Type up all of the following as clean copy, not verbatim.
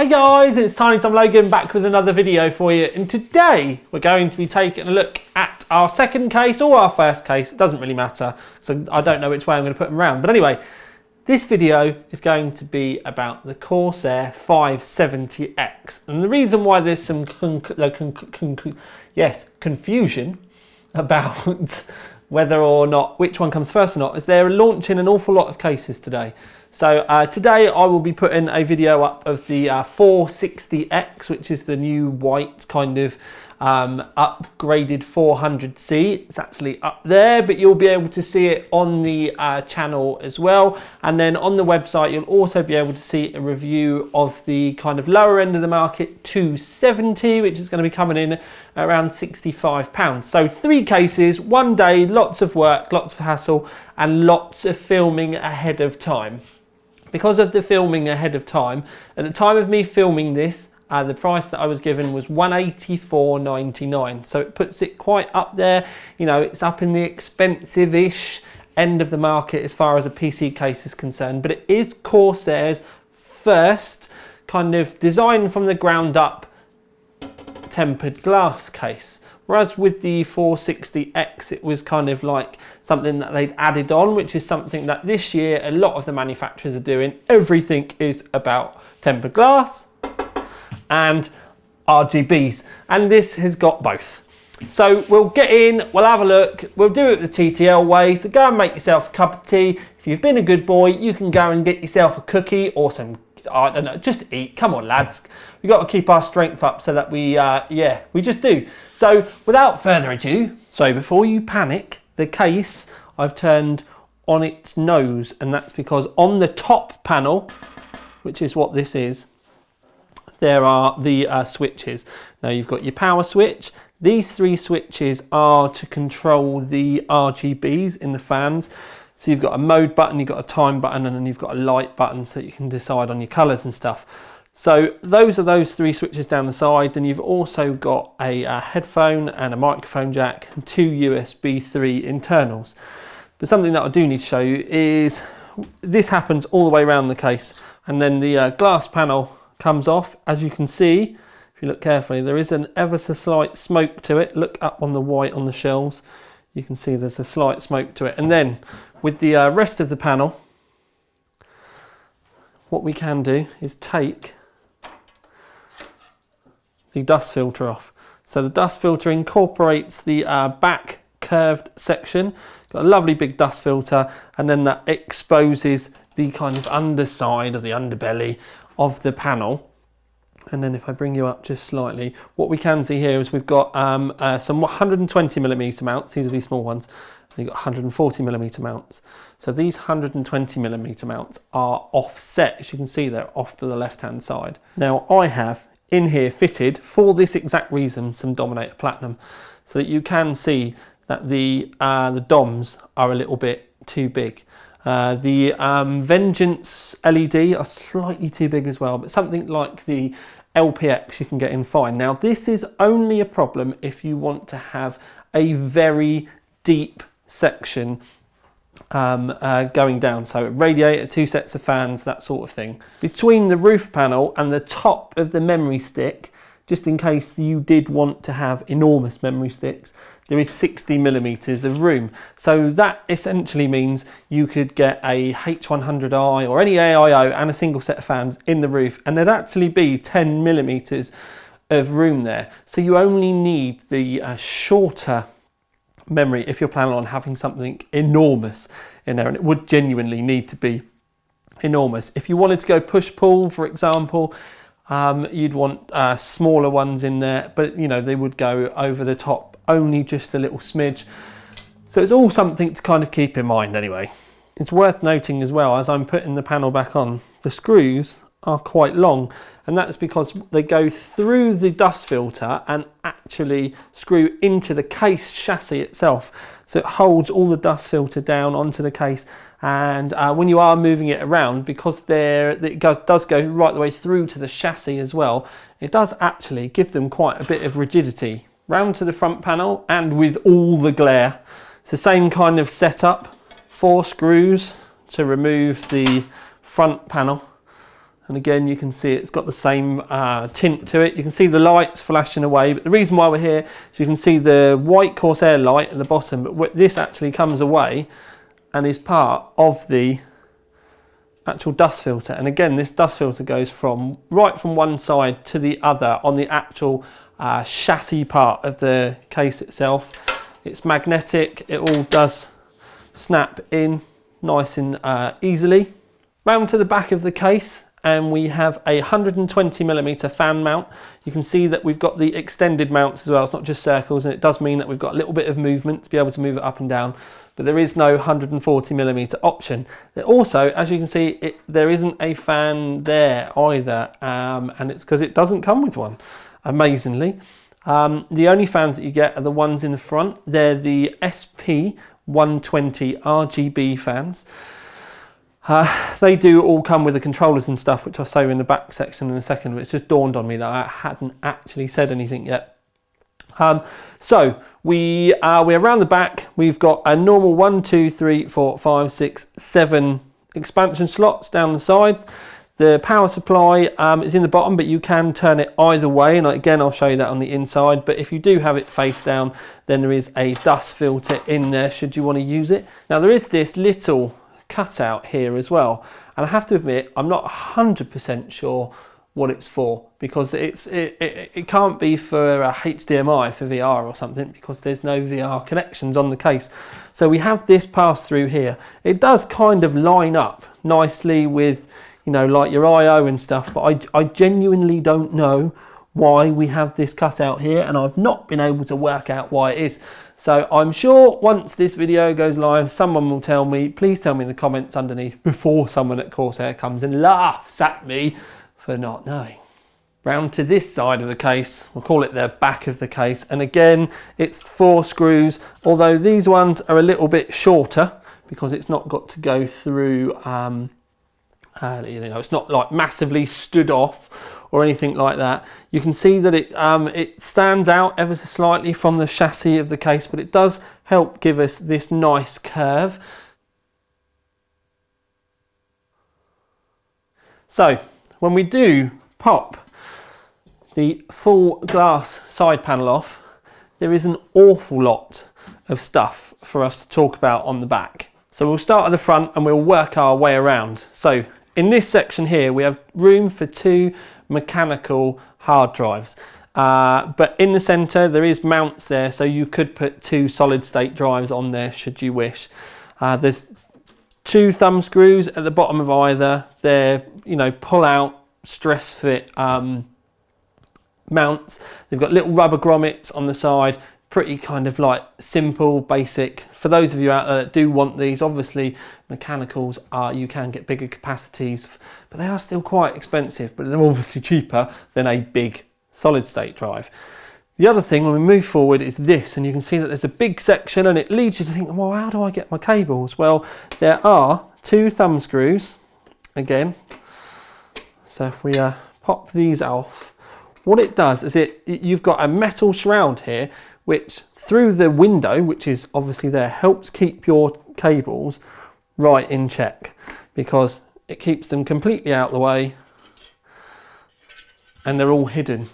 Hey guys, it's Tiny Tom Logan back with another video for you, and today we're going to be taking a look at our second case or our first case. It doesn't really matter, so I don't know which way I'm going to put them around. But anyway, this video is going to be about the Corsair 570X, and the reason why there's some confusion about whether or not which one comes first or not is they're launching an awful lot of cases today. So today I will be putting a video up of the 460X, which is the new white kind of upgraded 400C. It's actually up there, but you'll be able to see it on the channel as well. And then on the website, you'll also be able to see a review of the kind of lower end of the market 270, which is going to be coming in around £65. So 3 cases, 1 day, lots of work, lots of hassle, and lots of filming ahead of time. Because of the filming ahead of time, at the time of me filming this, the price that I was given was $184.99. So it puts it quite up there. You know, it's up in the expensive-ish end of the market as far as a PC case is concerned. But it is Corsair's first kind of design from the ground up tempered glass case. Whereas with the 460X, it was kind of like something that they'd added on, which is something that this year a lot of the manufacturers are doing. Everything is about tempered glass and RGBs, and this has got both. So we'll get in, we'll have a look, we'll do it the TTL way. So go and make yourself a cup of tea. If you've been a good boy, you can go and get yourself a cookie or some, I don't know, just eat. Come on, lads. We've got to keep our strength up so that we just do. So without further ado, so before you panic, the case I've turned on its nose, and that's because on the top panel, which is what this is, there are the switches. Now you've got your power switch. These 3 switches are to control the RGBs in the fans. So you've got a mode button, you've got a time button, and then you've got a light button so you can decide on your colours and stuff. So those are those 3 switches down the side. Then you've also got a headphone and a microphone jack and 2 USB 3 internals. But something that I do need to show you is this happens all the way around the case, and then the glass panel comes off. As you can see, if you look carefully, there is an ever so slight smoke to it. Look up on the white on the shells. You can see there's a slight smoke to it. And then with the rest of the panel, what we can do is take the dust filter off. So the dust filter incorporates the back curved section. Got a lovely big dust filter, and then that exposes the kind of underside or the underbelly of the panel. And then if I bring you up just slightly, what we can see here is we've got some 120mm mounts. These are these small ones. And you've got 140mm mounts. So these 120mm mounts are offset. As you can see, they're off to the left-hand side. Now I have in here fitted, for this exact reason, some Dominator Platinum, so that you can see that the DOMs are a little bit too big. The Vengeance LED are slightly too big as well, but something like the LPX you can get in fine. Now this is only a problem if you want to have a very deep section going down, so radiator, 2 sets of fans, that sort of thing. Between the roof panel and the top of the memory stick, just in case you did want to have enormous memory sticks, there is 60mm of room. So that essentially means you could get a H100i or any AIO and a single set of fans in the roof, and there'd actually be 10mm of room there. So you only need the shorter memory if you're planning on having something enormous in there, and it would genuinely need to be enormous. If you wanted to go push-pull, for example, you'd want smaller ones in there, but you know, they would go over the top only just a little smidge. So it's all something to kind of keep in mind anyway. It's worth noting as well, as I'm putting the panel back on, the screws are quite long, and that's because they go through the dust filter and actually screw into the case chassis itself. So it holds all the dust filter down onto the case, and when you are moving it around, because it does go right the way through to the chassis as well, it does actually give them quite a bit of rigidity. Round to the front panel, and with all the glare, it's the same kind of setup. 4 screws to remove the front panel, And again, you can see it's got the same tint to it. You can see the lights flashing away. But the reason why we're here is you can see the white Corsair light at the bottom. But this actually comes away and is part of the actual dust filter. And again, this dust filter goes right from one side to the other on the actual chassis part of the case itself. It's magnetic. It all does snap in nice and easily. Round to the back of the case, and we have a 120mm fan mount. You can see that we've got the extended mounts as well. It's not just circles, and it does mean that we've got a little bit of movement to be able to move it up and down, but there is no 140mm option. Also, as you can see, there isn't a fan there either, and it's because it doesn't come with one, amazingly. The only fans that you get are the ones in the front. They're the SP120 RGB fans. They do all come with the controllers and stuff, which I'll show you in the back section in a second, but it's just dawned on me that I hadn't actually said anything yet. So we're around the back. We've got a normal 1, 2, 3, 4, 5, 6, 7 expansion slots down the side. The power supply is in the bottom, but you can turn it either way, and again I'll show you that on the inside. But if you do have it face down, then there is a dust filter in there should you want to use it. Now there is this little cutout here as well, and I have to admit I'm not 100% sure what it's for, because it can't be for HDMI for VR or something, because there's no VR connections on the case. So we have this pass through here. It does kind of line up nicely with, you know, like your I/O and stuff, but I genuinely don't know why we have this cutout here, and I've not been able to work out why it is. So I'm sure once this video goes live, someone will tell me. Please tell me in the comments underneath before someone at Corsair comes and laughs at me for not knowing. Round to this side of the case, we'll call it the back of the case, and again it's 4 screws, although these ones are a little bit shorter because it's not got to go through, you know, it's not like massively stood off or anything like that. You can see that it stands out ever so slightly from the chassis of the case, but it does help give us this nice curve. So when we do pop the full glass side panel off, there is an awful lot of stuff for us to talk about on the back. So we'll start at the front and we'll work our way around. So in this section here, we have room for 2 mechanical hard drives. But in the center, there is mounts there, so you could put 2 solid state drives on there should you wish. There's 2 thumb screws at the bottom of either. They're, you know, pull out, stress fit mounts. They've got little rubber grommets on the side. Pretty kind of like simple, basic. For those of you out there that do want these, obviously mechanicals you can get bigger capacities, but they are still quite expensive, but they're obviously cheaper than a big solid state drive. The other thing when we move forward is this, and you can see that there's a big section and it leads you to think, well, how do I get my cables? Well, there are 2 thumb screws again. So if we pop these off, what it does is you've got a metal shroud here which through the window, which is obviously there, helps keep your cables right in check, because it keeps them completely out of the way and they're all hidden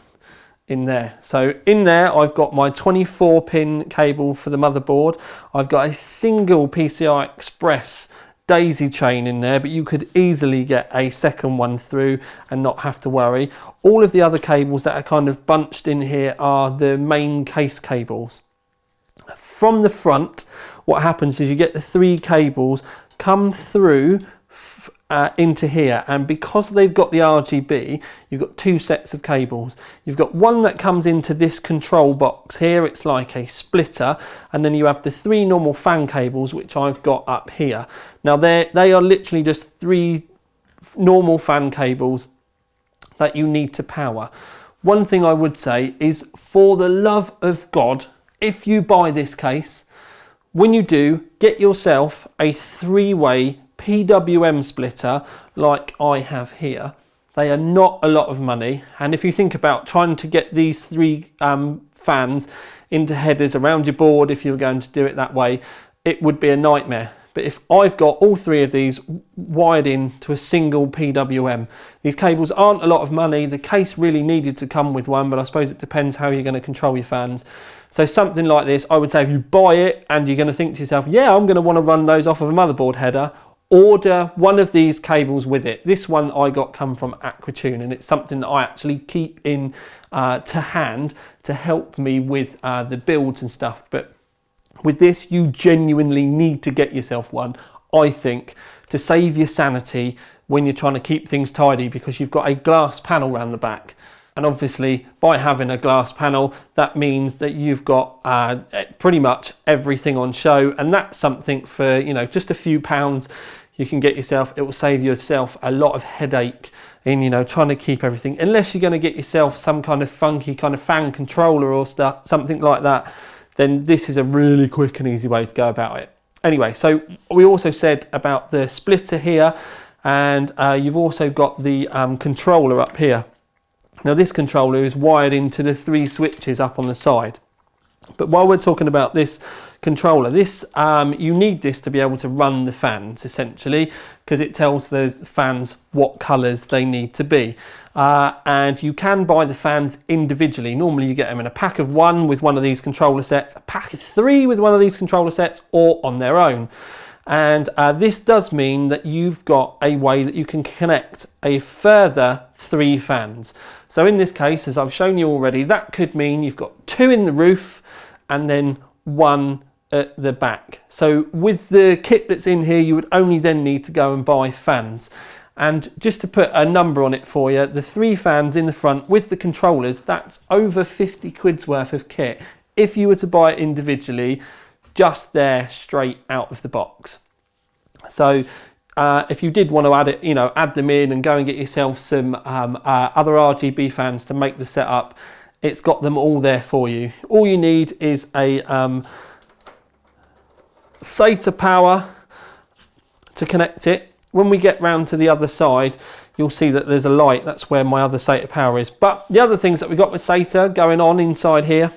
in there. So in there I've got my 24-pin cable for the motherboard. I've got a single PCI Express daisy chain in there, but you could easily get a second one through and not have to worry. All of the other cables that are kind of bunched in here are the main case cables. From the front, what happens is you get the 3 cables come through into here, and because they've got the RGB, you've got 2 sets of cables. You've got one that comes into this control box here, it's like a splitter, and then you have the 3 normal fan cables which I've got up here. Now they are literally just 3 normal fan cables that you need to power. One thing I would say is, for the love of God, if you buy this case, when you do, get yourself a 3-way PWM splitter like I have here. They are not a lot of money, and if you think about trying to get these 3 fans into headers around your board, if you were going to do it that way, it would be a nightmare, But if I've got all three of these wired in to a single PWM, these cables aren't a lot of money. The case really needed to come with one, but I suppose it depends how you're going to control your fans. So something like this, I would say if you buy it and you're going to think to yourself, yeah, I'm going to want to run those off of a motherboard header, order one of these cables with it. This one I got come from Aquatune, and it's something that I actually keep in to hand to help me with the builds and stuff. But with this, you genuinely need to get yourself one, I think, to save your sanity when you're trying to keep things tidy, because you've got a glass panel around the back. And obviously, by having a glass panel, that means that you've got pretty much everything on show. And that's something for, you know, just a few pounds you can get yourself. It will save yourself a lot of headache in, you know, trying to keep everything. Unless you're going to get yourself some kind of funky kind of fan controller or stuff, something like that, then this is a really quick and easy way to go about it. Anyway, so we also said about the splitter here, and you've also got the controller up here. Now this controller is wired into the three switches up on the side. But while we're talking about this controller, this you need this to be able to run the fans, essentially, because it tells the fans what colours they need to be. And you can buy the fans individually. Normally you get them in a pack of 1 with one of these controller sets, a pack of 3 with one of these controller sets, or on their own. And this does mean that you've got a way that you can connect a further 3 fans. So in this case, as I've shown you already, that could mean you've got 2 in the roof and then 1 at the back. So with the kit that's in here, you would only then need to go and buy fans. And just to put a number on it for you, the 3 fans in the front with the controllers, that's over 50 quid's worth of kit if you were to buy it individually, just there straight out of the box. So if you did want to add it, you know, add them in and go and get yourself some other RGB fans to make the setup, it's got them all there for you. All you need is a SATA power to connect it. When we get round to the other side, you'll see that there's a light. That's where my other SATA power is. But the other things that we got with SATA going on inside here,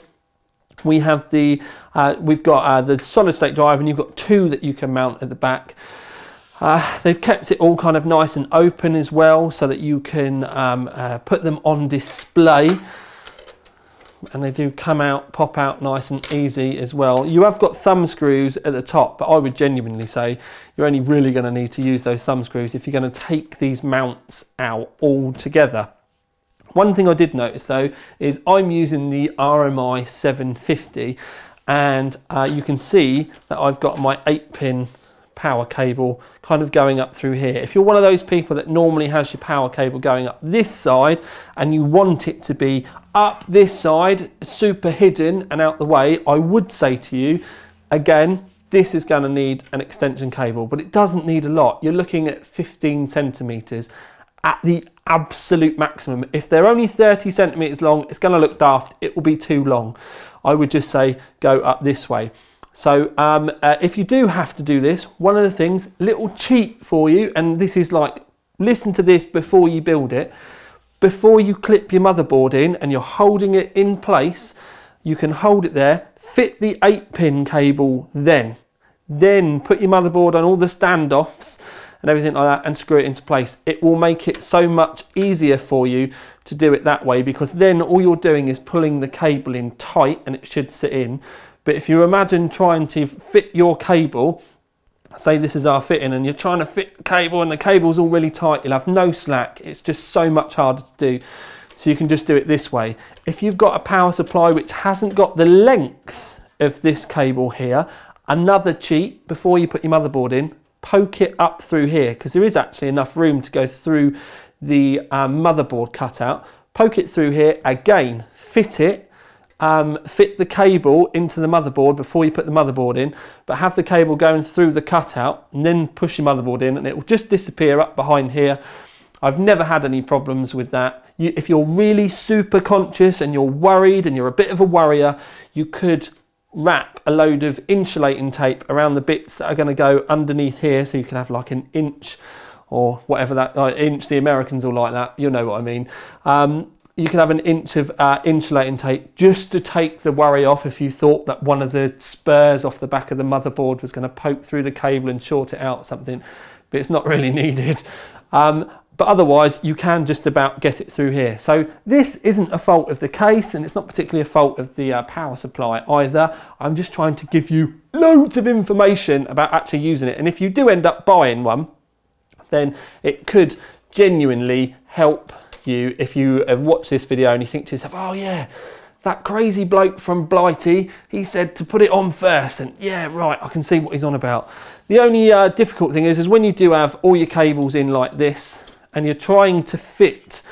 we have we've got the solid state drive, and you've got 2 that you can mount at the back. They've kept it all kind of nice and open as well, so that you can put them on display. And they do come out, pop out nice and easy as well. You have got thumb screws at the top, but I would genuinely say you're only really going to need to use those thumb screws if you're going to take these mounts out all together. One thing I did notice though is I'm using the RMI 750, and you can see that I've got my 8-pin power cable kind of going up through here. If you're one of those people that normally has your power cable going up this side and you want it to be up this side, super hidden and out the way, I would say to you, again, this is going to need an extension cable, but it doesn't need a lot. You're looking at 15 centimeters at the absolute maximum. If they're only 30 centimeters long, it's going to look daft. It will be too long. I would just say go up this way. So if you do have to do this, one of the things, little cheat for you, and this is like, listen to this before you build it. Before you clip your motherboard in and you're holding it in place, you can hold it there, fit the 8-pin cable then put your motherboard on all the standoffs and everything like that and screw it into place. It will make it so much easier for you to do it that way, because then all you're doing is pulling the cable in tight and it should sit in. But if you imagine trying to fit your cable, say this is our fitting, and you're trying to fit the cable and the cable's all really tight, you'll have no slack. It's just so much harder to do. So you can just do it this way. If you've got a power supply which hasn't got the length of this cable here, another cheat before you put your motherboard in, poke it up through here, because there is actually enough room to go through the motherboard cutout. Poke it through here, again, fit it. Fit the cable into the motherboard before you put the motherboard in, but have the cable going through the cutout and then push your motherboard in, and it will just disappear up behind here. I've never had any problems with that. If you're really super conscious and you're worried and you're a bit of a worrier, you could wrap a load of insulating tape around the bits that are going to go underneath here, so you can have like an inch or whatever that inch, the Americans will like that, you know what I mean. you could have an inch of insulating tape just to take the worry off if you thought that one of the spurs off the back of the motherboard was going to poke through the cable and short it out or something, but it's not really needed. But otherwise you can just about get it through here. So this isn't a fault of the case, and it's not particularly a fault of the power supply either. I'm just trying to give you loads of information about actually using it, and if you do end up buying one, then it could genuinely help you if you have watched this video and you think to yourself, oh yeah, that crazy bloke from Blighty, he said to put it on first, and yeah, right, I can see what he's on about. The only difficult thing is when you do have all your cables in like this and you're trying to fit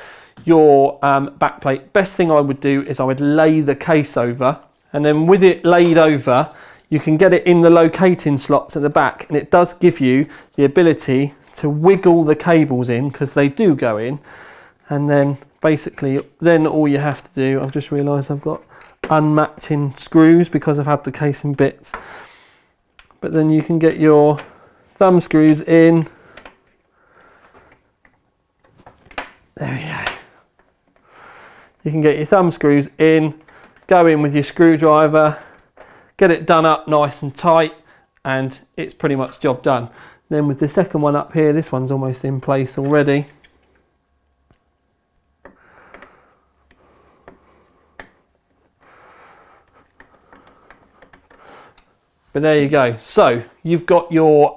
your backplate, best thing I would do is I would lay the case over, and then with it laid over you can get it in the locating slots at the back, and it does give you the ability to wiggle the cables in, because they do go in, and then basically then all you have to do, I've just realised I've got unmatching screws because I've had the case in bits, but then you can get your thumb screws in. There we go. You can get your thumb screws in, go in with your screwdriver, get it done up nice and tight, and it's pretty much job done. Then with the second one up here, this one's almost in place already. But there you go. So you've got your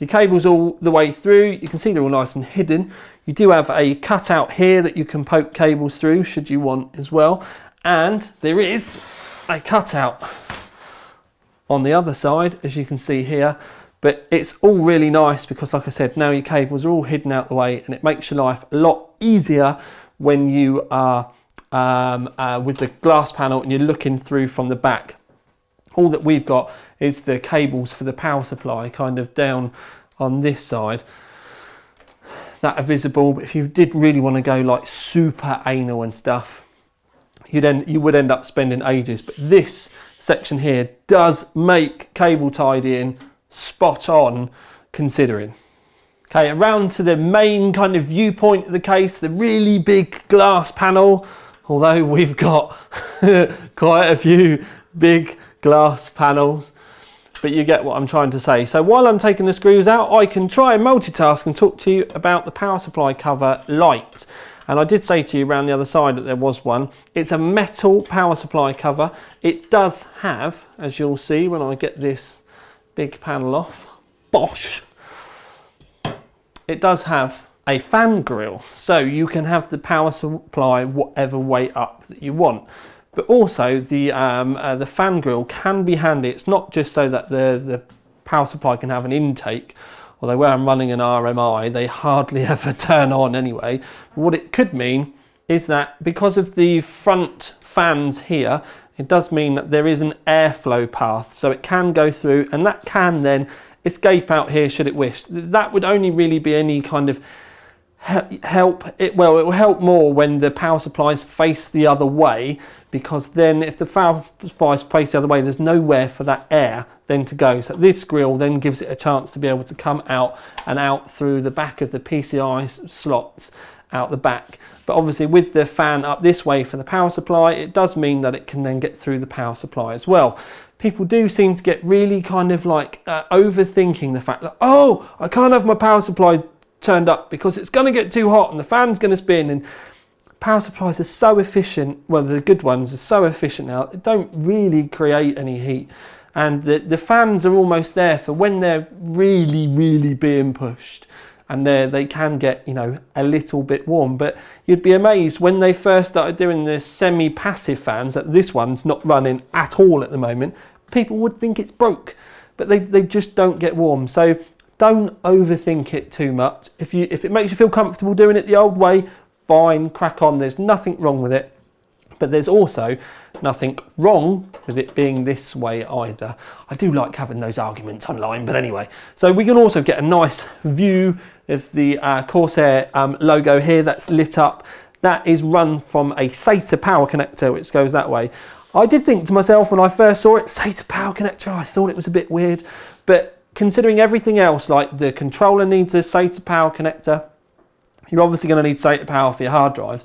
cables all the way through. You can see they're all nice and hidden. You do have a cutout here that you can poke cables through should you want as well. And there is a cutout on the other side, as you can see here. But it's all really nice because, like I said, now your cables are all hidden out the way, and it makes your life a lot easier when you are with the glass panel and you're looking through from the back. All that we've got is the cables for the power supply kind of down on this side that are visible, but if you did really want to go like super anal and stuff, you would end up spending ages. But this section here does make cable tidying spot on, considering. Okay, around to the main kind of viewpoint of the case, the really big glass panel, although we've got quite a few big glass panels, but you get what I'm trying to say. So while I'm taking the screws out, I can try and multitask and talk to you about the power supply cover light. And I did say to you around the other side that there was one. It's a metal power supply cover. It does have, as you'll see when I get this big panel off, bosh, it does have a fan grill, so you can have the power supply whatever way up that you want. But also the fan grill can be handy. It's not just so that the power supply can have an intake, although where I'm running an RMI, they hardly ever turn on anyway. But what it could mean is that because of the front fans here, it does mean that there is an airflow path, so it can go through, and that can then escape out here should it wish. That would only really be any kind of help. It will help more when the power supplies face the other way, because then if the power supplies face the other way, there's nowhere for that air then to go. So this grill then gives it a chance to be able to come out and out through the back of the PCI slots out the back. But obviously with the fan up this way for the power supply, it does mean that it can then get through the power supply as well. People do seem to get really kind of like overthinking the fact that, oh, I can't have my power supply turned up because it's going to get too hot and the fan's going to spin. And power supplies are so efficient, well, the good ones are so efficient now, they don't really create any heat. And the fans are almost there for when they're really, really being pushed. And they can get, you know, a little bit warm. But you'd be amazed when they first started doing the semi-passive fans, that this one's not running at all at the moment, people would think it's broke. But they just don't get warm. So don't overthink it too much. If it makes you feel comfortable doing it the old way, fine, crack on. There's nothing wrong with it. But there's also nothing wrong with it being this way either. I do like having those arguments online, but anyway. So we can also get a nice view of the Corsair logo here that's lit up. That is run from a SATA power connector, which goes that way. I did think to myself when I first saw it, SATA power connector, I thought it was a bit weird. But considering everything else, like the controller needs a SATA power connector, you're obviously going to need SATA power for your hard drives.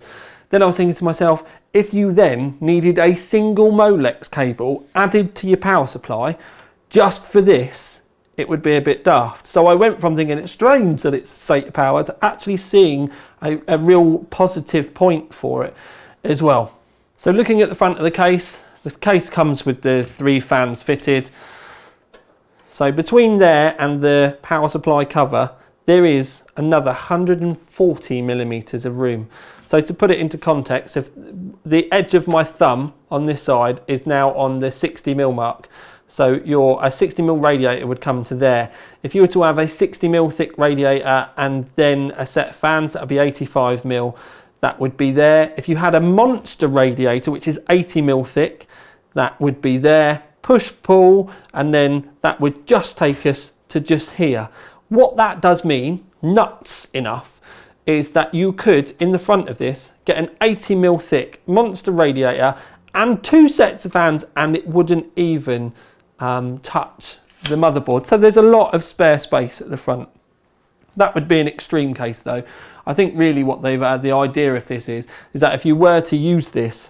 Then I was thinking to myself, if you then needed a single Molex cable added to your power supply just for this, it would be a bit daft. So I went from thinking it's strange that it's SATA power to actually seeing a real positive point for it as well. So looking at the front of the case comes with the 3 fans fitted. So between there and the power supply cover, there is another 140 millimeters of room. So to put it into context, if the edge of my thumb on this side is now on the 60mm mark, so a 60mm radiator would come to there. If you were to have a 60mm thick radiator and then a set of fans, that would be 85mm. That would be there. If you had a monster radiator, which is 80mm thick, that would be there. Push, pull, and then that would just take us to just here. What that does mean, nuts enough, is that you could, in the front of this, get an 80mm thick monster radiator and 2 sets of fans, and it wouldn't even touch the motherboard. So there's a lot of spare space at the front. That would be an extreme case though. I think really what they've had, the idea of this is that if you were to use this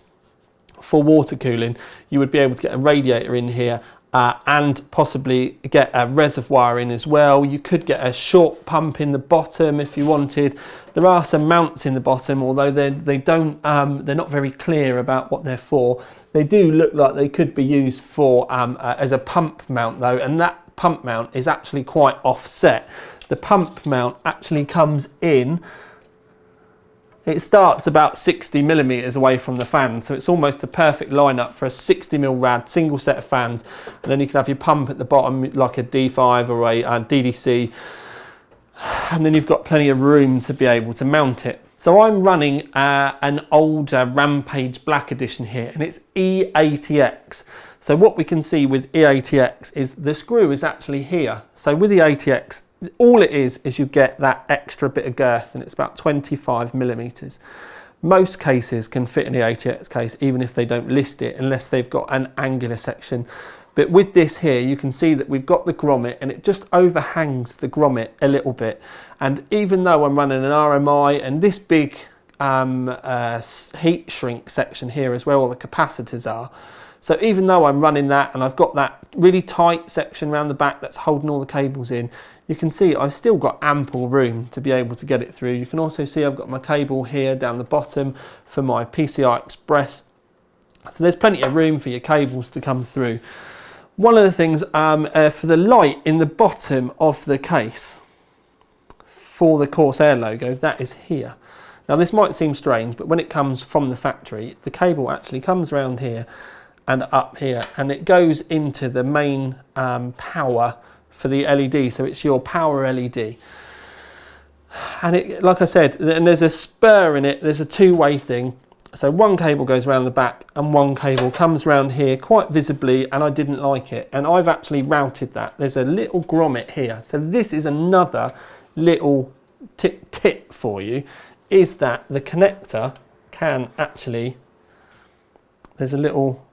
for water cooling, you would be able to get a radiator in here and possibly get a reservoir in as well. You could get a short pump in the bottom if you wanted. There are some mounts in the bottom, although they're not very clear about what they're for. They do look like they could be used for as a pump mount though, and that pump mount is actually quite offset. The pump mount actually comes in, it starts about 60mm away from the fan, so it's almost a perfect lineup for a 60mm rad, single set of fans, and then you can have your pump at the bottom like a D5 or a DDC, and then you've got plenty of room to be able to mount it. So I'm running an old Rampage Black Edition here, and it's E80X. So what we can see with E80X is the screw is actually here. So with the E80X, all it is you get that extra bit of girth, and it's about 25mm. Most cases can fit in the E80X case, even if they don't list it, unless they've got an angular section. But with this here, you can see that we've got the grommet, and it just overhangs the grommet a little bit. And even though I'm running an RMI and this big heat shrink section here as well, the capacitors are, so even though I'm running that and I've got that really tight section around the back that's holding all the cables in, you can see I've still got ample room to be able to get it through. You can also see I've got my cable here down the bottom for my PCI Express. So there's plenty of room for your cables to come through. One of the things for the light in the bottom of the case for the Corsair logo, that is here. Now this might seem strange, but when it comes from the factory, the cable actually comes around here and up here, and it goes into the main power for the LED, so it's your power LED. And it, like I said, and there's a spur in it, there's a two-way thing. So one cable goes around the back and one cable comes around here quite visibly, and I didn't like it. And I've actually routed that. There's a little grommet here. So this is another little tip for you, is that the connector can actually, there's a little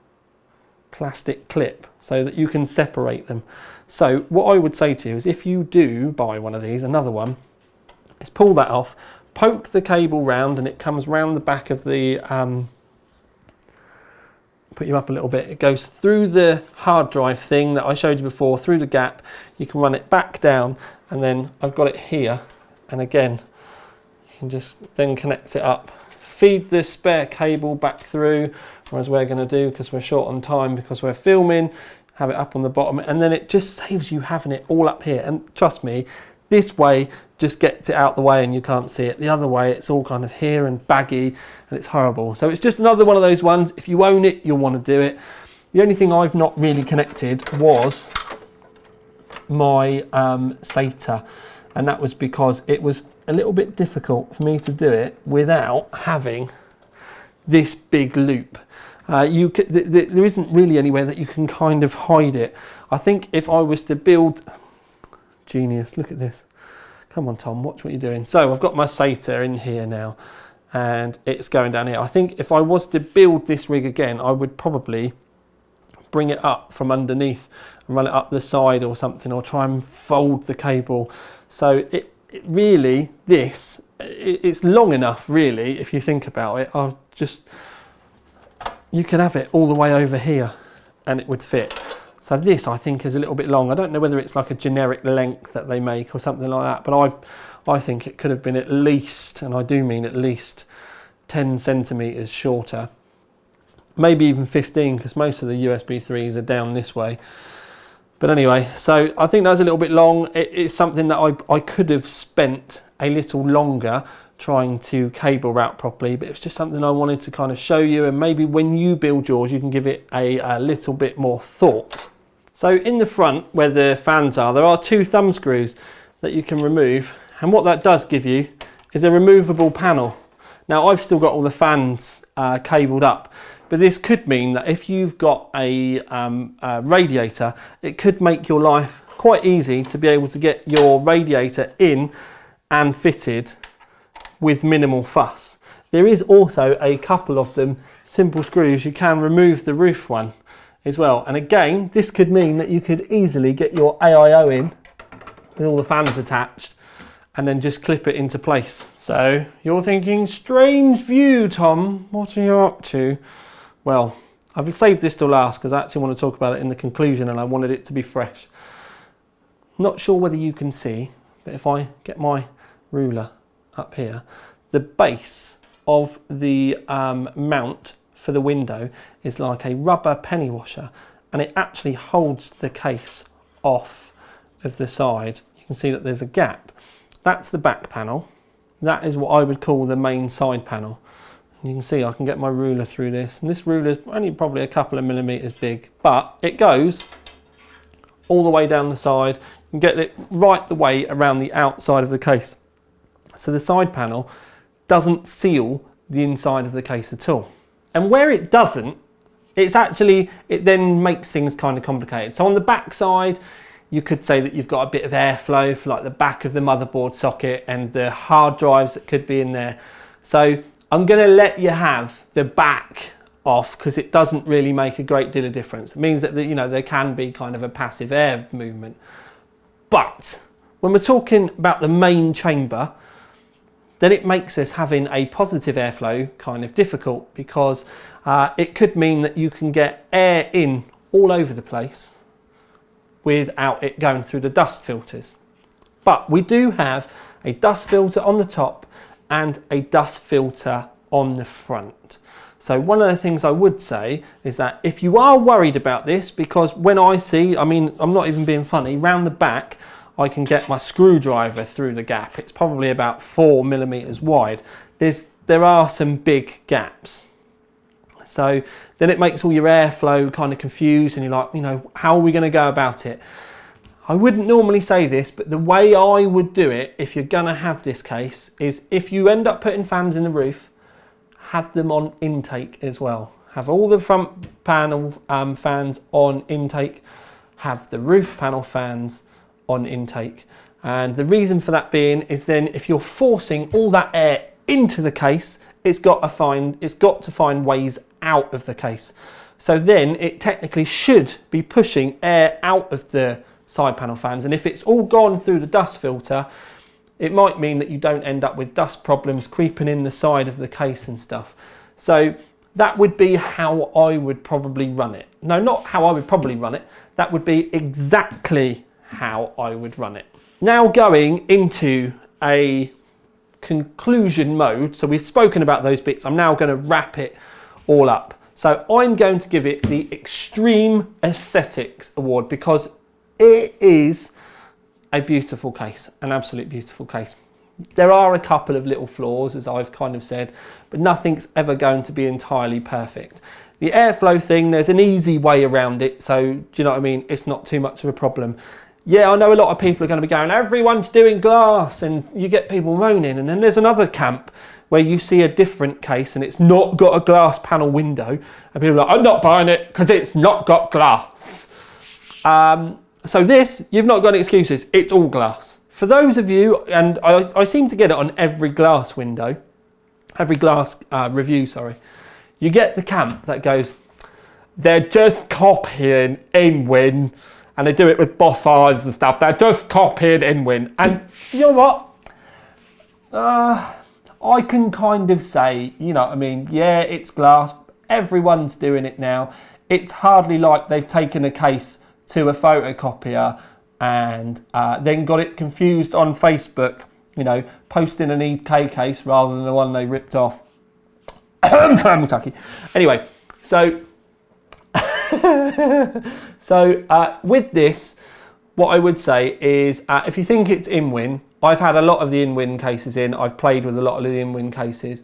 plastic clip so that you can separate them. So what I would say to you is, if you do buy one of these, another one, is pull that off, poke the cable round, and it comes round the back of the, put you up a little bit, it goes through the hard drive thing that I showed you before, through the gap, you can run it back down, and then I've got it here, and again, you can just then connect it up, feed the spare cable back through, or as we're going to do, because we're short on time, because we're filming, have it up on the bottom, and then it just saves you having it all up here. And trust me, this way just gets it out the way and you can't see it. The other way, it's all kind of here and baggy, and it's horrible. So it's just another one of those ones. If you own it, you'll want to do it. The only thing I've not really connected was my SATA, and that was because it was a little bit difficult for me to do it without having this big loop. There isn't really anywhere that you can kind of hide it. I think if I was to build, genius, look at this. Come on, Tom, watch what you're doing. So I've got my SATA in here now, and it's going down here. I think if I was to build this rig again, I would probably bring it up from underneath and run it up the side or something, or try and fold the cable. So it really, this it's long enough really, if you think about it. You could have it all the way over here and it would fit. So this, I think, is a little bit long. I don't know whether it's like a generic length that they make or something like that, but I think it could have been at least, and I do mean at least, 10 centimetres shorter. Maybe even 15, because most of the USB 3s are down this way. But anyway, so I think that's a little bit long. It's something that I could have spent a little longer trying to cable route properly, but it's just something I wanted to kind of show you, and maybe when you build yours you can give it a little bit more thought. So in the front where the fans are, there are 2 thumb screws that you can remove, and what that does give you is a removable panel. Now I've still got all the fans cabled up, but this could mean that if you've got a radiator, it could make your life quite easy to be able to get your radiator in and fitted with minimal fuss. There is also a couple of them simple screws. You can remove the roof one as well, and again this could mean that you could easily get your AIO in with all the fans attached and then just clip it into place. So you're thinking, strange view, Tom, what are you up to? Well, I've saved this till last because I actually want to talk about it in the conclusion, and I wanted it to be fresh. Not sure whether you can see, but if I get my ruler up here, the base of the mount for the window is like a rubber penny washer, and it actually holds the case off of the side. You can see that there's a gap. That's the back panel. That is what I would call the main side panel. And you can see I can get my ruler through this, and this ruler is only probably a couple of millimeters big, but it goes all the way down the side. You can get it right the way around the outside of the case. So the side panel doesn't seal the inside of the case at all. And where it doesn't, it then makes things kind of complicated. So on the back side, you could say that you've got a bit of airflow for like the back of the motherboard socket and the hard drives that could be in there. So I'm going to let you have the back off because it doesn't really make a great deal of difference. It means that, you know, there can be kind of a passive air movement. But when we're talking about the main chamber, then it makes us having a positive airflow kind of difficult, because it could mean that you can get air in all over the place without it going through the dust filters. But we do have a dust filter on the top and a dust filter on the front. So one of the things I would say is that if you are worried about this, because when I see, I mean, I'm not even being funny, round the back, I can get my screwdriver through the gap. It's probably about 4 millimeters wide. There are some big gaps. So then it makes all your airflow kind of confused, and you're like, you know, how are we going to go about it? I wouldn't normally say this, but the way I would do it if you're going to have this case is, if you end up putting fans in the roof, have them on intake as well. Have all the front panel fans on intake, have the roof panel fans on intake. And the reason for that being is, then if you're forcing all that air into the case, it's got to find ways out of the case. So then it technically should be pushing air out of the side panel fans, and if it's all gone through the dust filter, it might mean that you don't end up with dust problems creeping in the side of the case and stuff. So that would be how I would probably run it. No, not how I would probably run it. That would be exactly how I would run it. Now going into a conclusion mode, so we've spoken about those bits, I'm now going to wrap it all up. So I'm going to give it the Extreme Aesthetics Award, because it is a beautiful case, an absolute beautiful case. There are a couple of little flaws, as I've kind of said, but nothing's ever going to be entirely perfect. The airflow thing, there's an easy way around it, so do you know what I mean? It's not too much of a problem. Yeah, I know a lot of people are going to be going, everyone's doing glass, and you get people moaning, and then there's another camp where you see a different case and it's not got a glass panel window, and people are like, I'm not buying it because it's not got glass. So this, you've not got any excuses, it's all glass. For those of you, and I seem to get it on every glass window, every glass review, sorry, you get the camp that goes, they're just copying InWin, and they do it with both eyes and stuff, they're just copying InWin. And you know what? I can kind of say, you know what I mean, yeah, it's glass, everyone's doing it now. It's hardly like they've taken a case to a photocopier and then got it confused on Facebook, you know, posting an EK case rather than the one they ripped off. Anyway, so with this, what I would say is if you think it's in-win, I've had a lot of the in-win cases in, I've played with a lot of the in-win cases,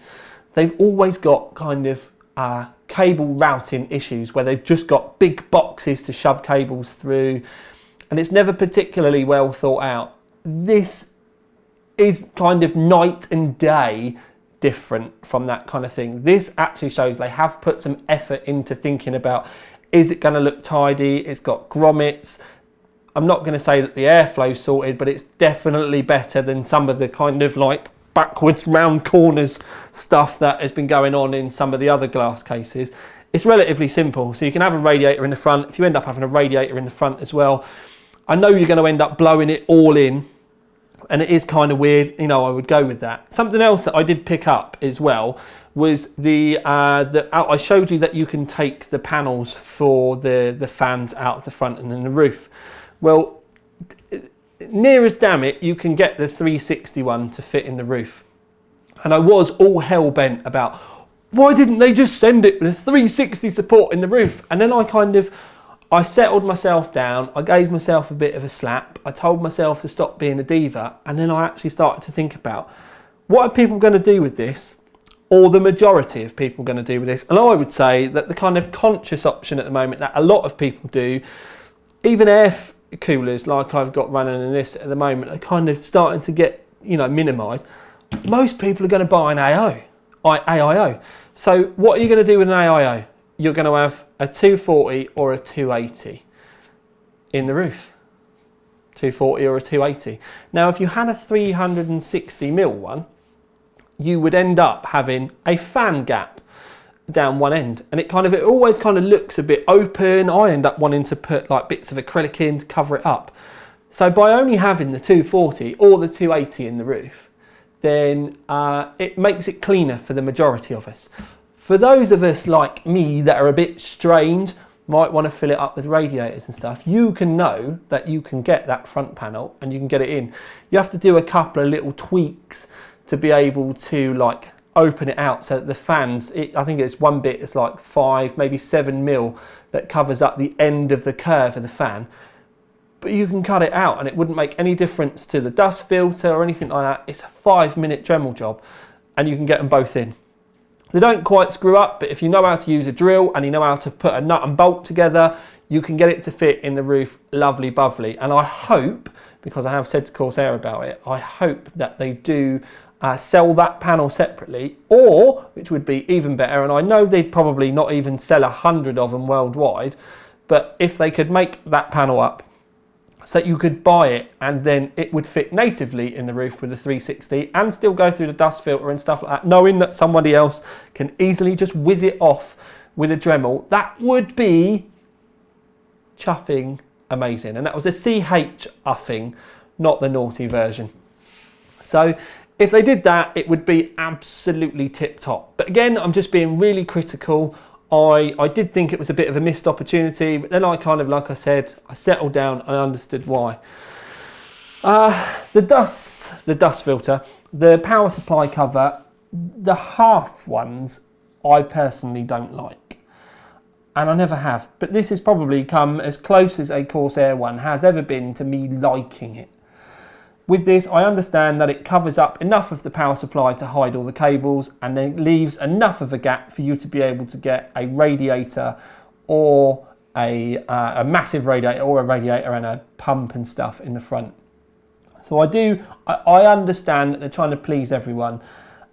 they've always got kind of cable routing issues where they've just got big boxes to shove cables through, and it's never particularly well thought out. This is kind of night and day different from that kind of thing. This actually shows they have put some effort into thinking about, is it going to look tidy? It's got grommets. I'm not going to say that the airflow's sorted, but it's definitely better than some of the kind of like backwards round corners stuff that has been going on in some of the other glass cases. It's relatively simple, so you can have a radiator in the front. If you end up having a radiator in the front as well, I know you're going to end up blowing it all in, and it is kind of weird, you know, I would go with that. Something else that I did pick up as well was I showed you that you can take the panels for the fans out of the front and then the roof. Well, near as damn it, you can get the 360 one to fit in the roof. And I was all hell bent about, why didn't they just send it with a 360 support in the roof? And then I settled myself down, I gave myself a bit of a slap, I told myself to stop being a diva, and then I actually started to think about, what are people going to do with this? Or the majority of people going to do with this? And I would say that the kind of conscious option at the moment that a lot of people do, even air coolers like I've got running in this at the moment, are kind of starting to get, you know, minimised. Most people are going to buy an AIO. So what are you going to do with an AIO? You're going to have a 240 or a 280 in the roof. 240 or a 280. Now, if you had a 360mm one, you would end up having a fan gap down one end, and it always kind of looks a bit open. I end up wanting to put like bits of acrylic in to cover it up. So by only having the 240 or the 280 in the roof, then it makes it cleaner for the majority of us. For those of us like me that are a bit strange, might want to fill it up with radiators and stuff, you can know that you can get that front panel and you can get it in. You have to do a couple of little tweaks to be able to like open it out so that the fans, I think it's one bit, it's like 5, maybe 7mm that covers up the end of the curve of the fan. But you can cut it out and it wouldn't make any difference to the dust filter or anything like that. It's a 5-minute Dremel job and you can get them both in. They don't quite screw up, but if you know how to use a drill and you know how to put a nut and bolt together, you can get it to fit in the roof lovely bubbly. And I hope, because I have said to Corsair about it, I hope that they do sell that panel separately, or, which would be even better, and I know they'd probably not even sell 100 of them worldwide, but if they could make that panel up so that you could buy it and then it would fit natively in the roof with the 360 and still go through the dust filter and stuff like that, knowing that somebody else can easily just whiz it off with a Dremel, that would be chuffing amazing. And that was a CH uffing, not the naughty version. So if they did that, it would be absolutely tip top. But again, I'm just being really critical. I did think it was a bit of a missed opportunity, but then I kind of, like I said, I settled down and understood why. The dust filter, the power supply cover, the half ones, I personally don't like. And I never have. But this has probably come as close as a Corsair one has ever been to me liking it. With this, I understand that it covers up enough of the power supply to hide all the cables and then leaves enough of a gap for you to be able to get a radiator or a massive radiator or a radiator and a pump and stuff in the front. So I understand that they're trying to please everyone,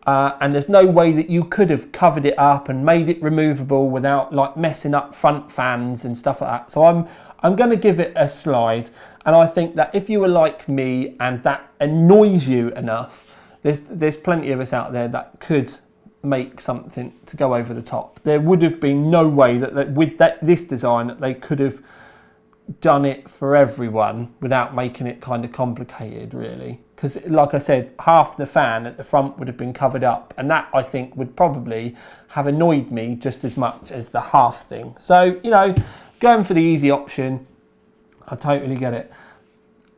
and there's no way that you could have covered it up and made it removable without like messing up front fans and stuff like that. So I'm going to give it a slide. And I think that if you were like me and that annoys you enough, there's plenty of us out there that could make something to go over the top. There would have been no way that with this design that they could have done it for everyone without making it kind of complicated, really. because like I said, half the fan at the front would have been covered up, and that I think would probably have annoyed me just as much as the half thing. So, you know, going for the easy option, I totally get it.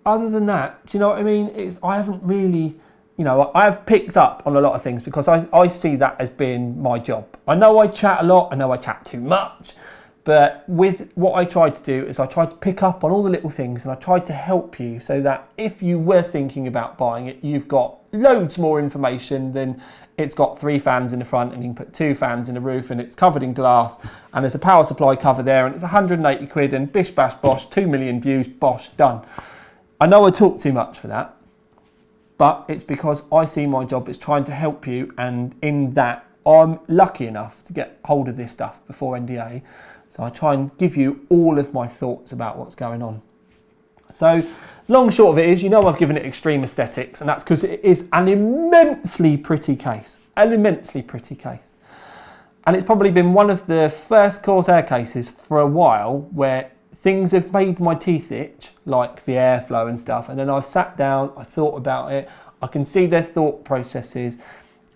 Other than that, do you know what I mean? I haven't really, you know, I've picked up on a lot of things because I see that as being my job. I know I chat a lot, I know I chat too much, but with what I try to do is I try to pick up on all the little things, and I try to help you so that if you were thinking about buying it, you've got loads more information than it's got 3 fans in the front and you can put 2 fans in the roof and it's covered in glass and there's a power supply cover there and it's 180 quid and bish bash bosh, 2 million views, bosh, done. I know I talk too much for that, but it's because I see my job as trying to help you, and in that I'm lucky enough to get hold of this stuff before NDA, so I try and give you all of my thoughts about what's going on. So long short of it is, you know, I've given it extreme aesthetics, and that's because it is an immensely pretty case, and it's probably been one of the first Corsair cases for a while where things have made my teeth itch, like the airflow and stuff, and then I've sat down, I thought about it, I can see their thought processes,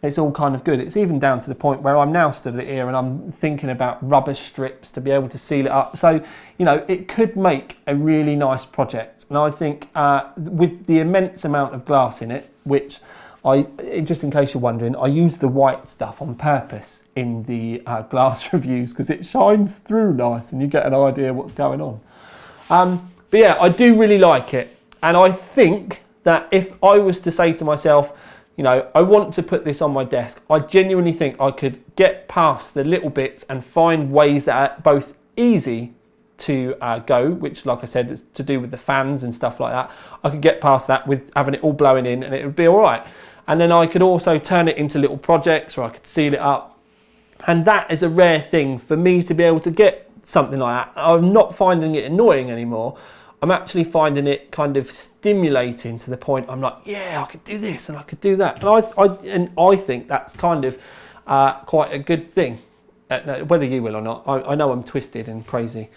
it's all kind of good. It's even down to the point where I'm now stood here and I'm thinking about rubber strips to be able to seal it up. So, you know, it could make a really nice project. And I think with the immense amount of glass in it, which just in case you're wondering, I use the white stuff on purpose in the glass reviews because it shines through nice and you get an idea what's going on. But yeah, I do really like it. And I think that if I was to say to myself, you know, I want to put this on my desk, I genuinely think I could get past the little bits and find ways that are both easy to go, which like I said is to do with the fans and stuff like that. I could get past that with having it all blowing in and it would be all right. And then I could also turn it into little projects where I could seal it up. And that is a rare thing for me to be able to get something like that. I'm not finding it annoying anymore. I'm actually finding it kind of stimulating to the point I'm like, yeah, I could do this and I could do that. And I think that's kind of quite a good thing, whether you will or not. I know I'm twisted and crazy.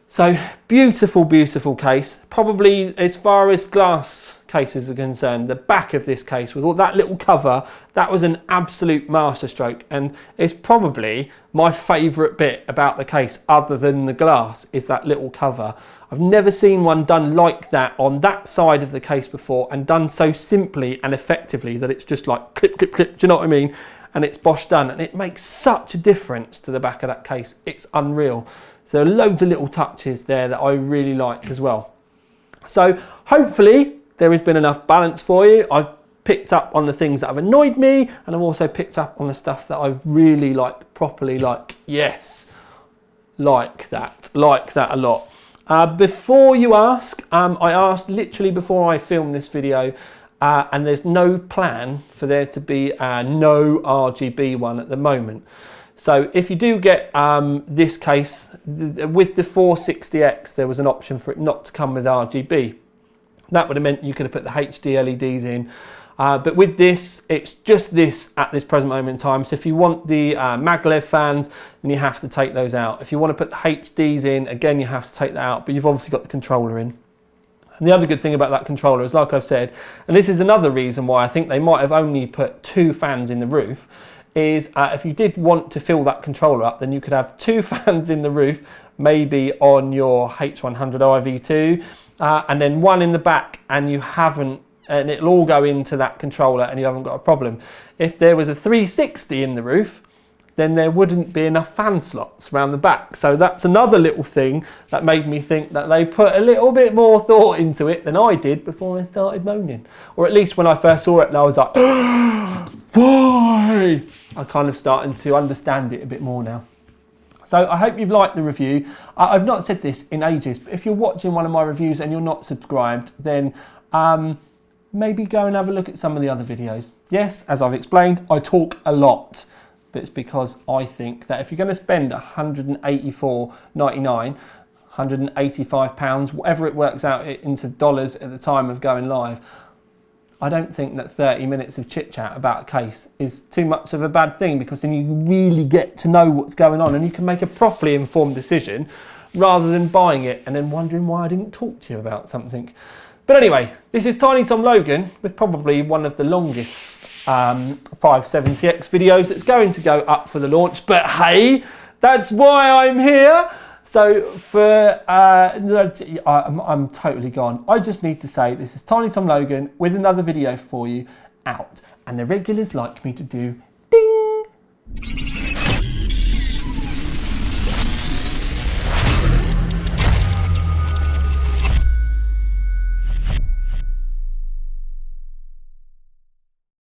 So beautiful, beautiful case. Probably as far as glass cases are concerned, the back of this case with all that little cover, that was an absolute masterstroke, and it's probably my favourite bit about the case other than the glass is that little cover. I've never seen one done like that on that side of the case before, and done so simply and effectively that it's just like clip, clip, clip, do you know what I mean? And it's bosh done, and it makes such a difference to the back of that case. It's unreal. So loads of little touches there that I really liked as well. So hopefully there has been enough balance for you. I've picked up on the things that have annoyed me, and I've also picked up on the stuff that I've really liked properly, like, yes, like that a lot. Before you ask, I asked literally before I filmed this video, and there's no plan for there to be no RGB one at the moment. So if you do get this case, with the 460X, there was an option for it not to come with RGB. That would have meant you could have put the HD LEDs in. But with this, it's just this at this present moment in time. So if you want the maglev fans, then you have to take those out. If you want to put the HDs in, again, you have to take that out, but you've obviously got the controller in. And the other good thing about that controller is, like I've said, and this is another reason why I think they might have only put 2 fans in the roof, is if you did want to fill that controller up, then you could have 2 fans in the roof, maybe on your H100 IV2, and then 1 in the back, and you haven't, and it'll all go into that controller and you haven't got a problem. If there was a 360 in the roof, then there wouldn't be enough fan slots around the back. So that's another little thing that made me think that they put a little bit more thought into it than I did before I started moaning. Or at least when I first saw it, and I was like, why? I'm kind of starting to understand it a bit more now. So I hope you've liked the review. I've not said this in ages, but if you're watching one of my reviews and you're not subscribed, then maybe go and have a look at some of the other videos. Yes, as I've explained, I talk a lot, but it's because I think that if you're going to spend $184.99, £185, whatever it works out into dollars at the time of going live, I don't think that 30 minutes of chit chat about a case is too much of a bad thing, because then you really get to know what's going on and you can make a properly informed decision rather than buying it and then wondering why I didn't talk to you about something. But anyway, this is Tiny Tom Logan with probably one of the longest 570X videos that's going to go up for the launch. But hey, that's why I'm here. So I'm totally gone. I just need to say this is Tiny Tom Logan with another video for you out. And the regulars like me to do ding.